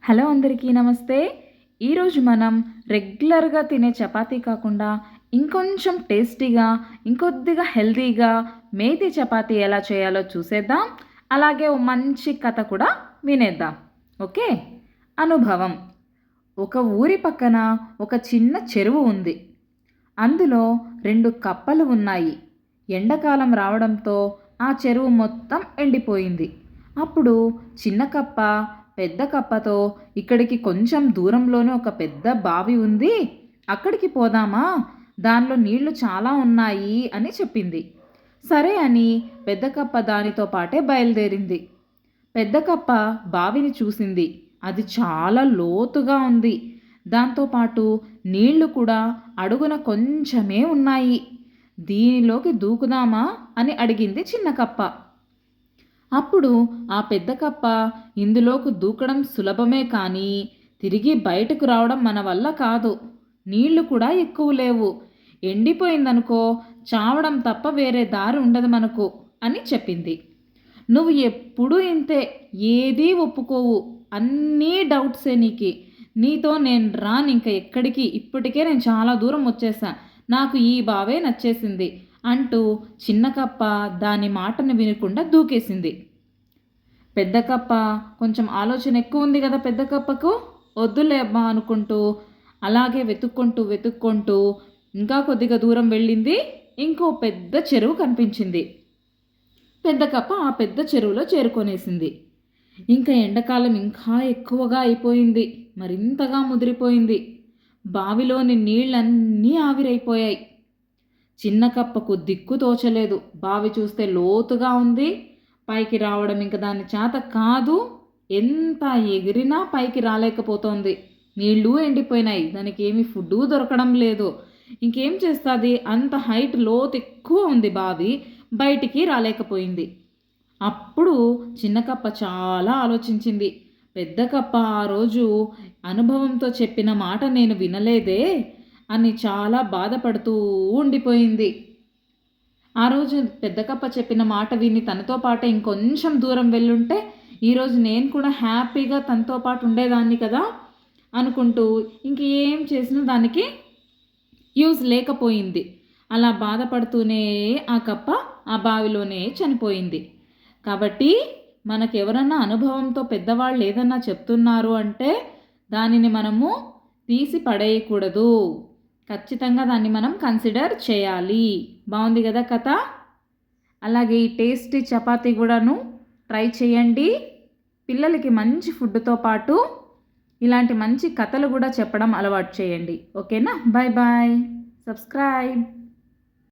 Hello అందరికీ నమస్తే. ఈరోజు మనం రెగ్యులర్గా తినే చపాతీ కాకుండా ఇంకొంచెం టేస్టీగా, ఇంకొద్దిగా హెల్తీగా మేతి చపాతీ ఎలా చేయాలో చూసేద్దాం. అలాగే ఓ మంచి కథ కూడా వినేద్దాం. ఓకే. అనుభవం. ఒక ఊరి పక్కన ఒక చిన్న చెరువు ఉంది. అందులో 2 కప్పలు ఉన్నాయి. ఎండాకాలం రావడంతో ఆ చెరువు మొత్తం ఎండిపోయింది. అప్పుడు చిన్న కప్ప పెద్ద కప్పతో, ఇక్కడికి కొంచెం దూరంలోనే ఒక పెద్ద బావి ఉంది, అక్కడికి పోదామా, దానిలో నీళ్లు చాలా ఉన్నాయి అని చెప్పింది. సరే అని పెద్ద కప్ప దానితో పాటే బయలుదేరింది. పెద్ద కప్ప బావిని చూసింది. అది చాలా లోతుగా ఉంది. దాంతోపాటు నీళ్లు కూడా అడుగున కొంచెమే ఉన్నాయి. దీనిలోకి దూకుదామా అని అడిగింది చిన్న కప్ప. అప్పుడు ఆ పెద్ద కప్ప, ఇందులోకి దూకడం సులభమే కానీ తిరిగి బయటకు రావడం మన వల్ల కాదు. నీళ్లు కూడా ఎక్కువ లేవు. ఎండిపోయిందనుకో, చావడం తప్ప వేరే దారి ఉండదు మనకు అని చెప్పింది. నువ్వు ఎప్పుడూ ఇంతే, ఏదీ ఒప్పుకోవు, అన్నీ డౌట్సే నీకి. నీతో నేను రాను ఇంక ఎక్కడికి, ఇప్పటికే నేను చాలా దూరం వచ్చేసా, నాకు ఈ బావే నచ్చేసింది అంటూ చిన్న కప్ప దాని మాటను వినకుండా దూకేసింది. పెద్ద కప్ప కొంచెం ఆలోచన ఎక్కువ ఉంది కదా పెద్ద కప్పకు, వద్దులే అబ్బా అనుకుంటూ అలాగే వెతుక్కుంటూ ఇంకా కొద్దిగా దూరం వెళ్ళింది. ఇంకో పెద్ద చెరువు కనిపించింది. పెద్ద కప్ప ఆ పెద్ద చెరువులో చేరుకొనేసింది. ఇంకా ఎండాకాలం ఇంకా ఎక్కువగా అయిపోయింది, మరింతగా ముదిరిపోయింది. బావిలోని నీళ్ళన్నీ ఆవిరైపోయాయి. చిన్న కప్పకు దిక్కు తోచలేదు. బావి చూస్తే లోతుగా ఉంది, పైకి రావడం ఇంక దాని చేత కాదు. ఎంత ఎగిరినా పైకి రాలేకపోతోంది. నీళ్ళు ఎండిపోయినాయి, దానికి ఏమి ఫుడ్డు దొరకడం లేదు. ఇంకేం చేస్తుంది, అంత హైట్ లోతు ఎక్కువ ఉంది బావి, బయటికి రాలేకపోయింది. అప్పుడు చిన్న కప్ప చాలా ఆలోచించింది. పెద్ద కప్ప ఆ రోజు అనుభవంతో చెప్పిన మాట నేను వినలేదే అని చాలా బాధపడుతూ ఉండిపోయింది. ఆ రోజు పెద్ద కప్ప చెప్పిన మాట విని తనతో పాటే ఇంకొంచెం దూరం వెళ్ళుంటే ఈరోజు నేను కూడా హ్యాపీగా తనతో పాటు ఉండేదాన్ని కదా అనుకుంటూ ఇంకేం చేసినా దానికి యూజ్ లేకపోయింది. అలా బాధపడుతూనే ఆ కప్ప ఆ బావిలోనే చనిపోయింది. కాబట్టి మనకెవరన్నా అనుభవంతో పెద్దవాళ్ళు ఏదన్నా చెప్తున్నారు అంటే దానిని మనము తీసి పడేయకూడదు. ఖచ్చితంగా దాన్ని మనం కన్సిడర్ చేయాలి. బాగుంది కదా కథ. అలాగే ఈ టేస్టీ చపాతీ కూడాను ట్రై చేయండి. పిల్లలకి మంచి ఫుడ్తో పాటు ఇలాంటి మంచి కథలు కూడా చెప్పడం అలవాటు చేయండి. ఓకేనా? Bye bye. సబ్స్క్రైబ్.